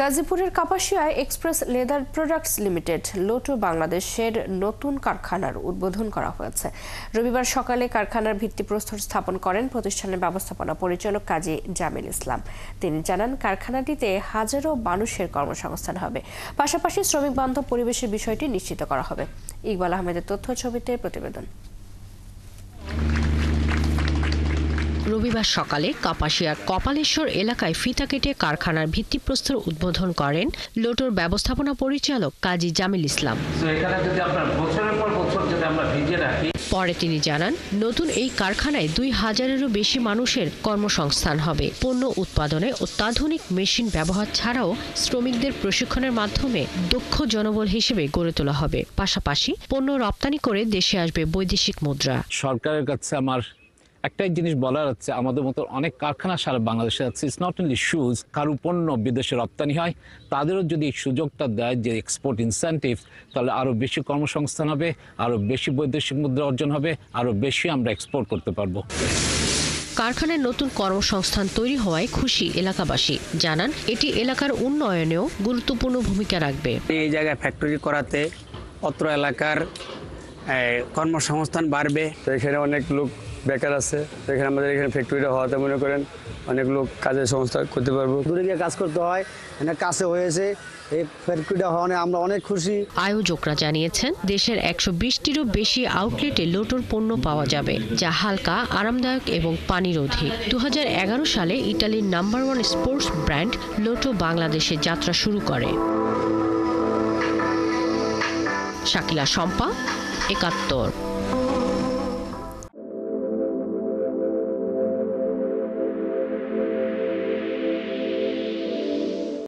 গাজীপুরের কাপাসিয়ায় express leather products limited lotto বাংলাদেশের নতুন কারখানার উদ্বোধন করা হয়েছে। রবিবার সকালে কারখানার ভিত্তিপ্রস্তর স্থাপন করেন প্রতিষ্ঠানের ব্যবস্থাপনা পরিচালক কাজী জামিল ইসলাম। তিনি জানান, কারখানাটিতে হাজারো মানুষের কর্মসংস্থান হবে, পাশাপাশি শ্রমিক বান্ধব পরিবেশের বিষয়টি নিশ্চিত করা হবে। ইকবাল আহমেদের তথ্য ছবিতে প্রতিবেদন। রবিবার সকালে কাপাসিয়ার কপালেশ্বর এলাকায় ফিতা কেটে কারখানার ভিত্তিপ্রস্তর উদ্বোধন করেন লোটোর ব্যবস্থাপনা পরিচালক কাজী জামিল ইসলাম। পরে তিনি জানান, নতুন এই কারখানায় 2000-এরও বেশি মানুষের কর্মসংস্থান হবে। পণ্য উৎপাদনে অত্যাধুনিক মেশিন ব্যবহার ছাড়াও শ্রমিকদের প্রশিক্ষণের মাধ্যমে দক্ষ জনবল হিসেবে গড়ে তোলা হবে। পাশাপাশি পণ্য রপ্তানি করে দেশে আসবে বৈদেশিক মুদ্রা। সরকারের কাছে আমার একটাই জিনিস বলার হচ্ছে, আমাদের মতো অনেক কারখানা সারা বাংলাদেশে আছে। ইটস নট অনলি শুজ, কারু পণ্য বিদেশে রপ্তানি হয়, তাদেরও যদি সুযোগটা দেয় যে এক্সপোর্ট ইনসেন্টিভ, তাহলে আরও বেশি কর্মসংস্থান হবে, আরও বেশি বৈদেশিক মুদ্রা অর্জন হবে, আরও বেশি আমরা এক্সপোর্ট করতে পারবো। কারখানায় নতুন কর্মসংস্থান তৈরি হওয়ায় খুশি এলাকাবাসী। জানান, এটি এলাকার উন্নয়নেও গুরুত্বপূর্ণ ভূমিকা রাখবে। এই জায়গায় ফ্যাক্টরি করাতে অত্র এলাকার কর্মসংস্থান বাড়বে। তো এখানে অনেক লোক বেকার আছে, তো এখানে আমাদের এখানে ফ্যাক্টরিটা হওয়াতে মনে করেন অনেক লোক কাজের সংস্থা করতে পারবো। দূরে গিয়ে কাজ করতে হয়, এখানে কাছে হয়েছে, এই ফ্যাক্টরিটা হওয়ায় আমরা অনেক খুশি। আয়োজকরা জানিয়েছেন, দেশের 120টিরও বেশি আউটলেটে লোটোর পণ্য পাওয়া যাবে, যা হালকা, আরামদায়ক এবং পানিরোধী। 2011 সালে ইতালির নাম্বার 1 স্পোর্টস ব্র্যান্ড লোটো বাংলাদেশে যাত্রা শুরু করে। শাকিলা শম্পা, 71।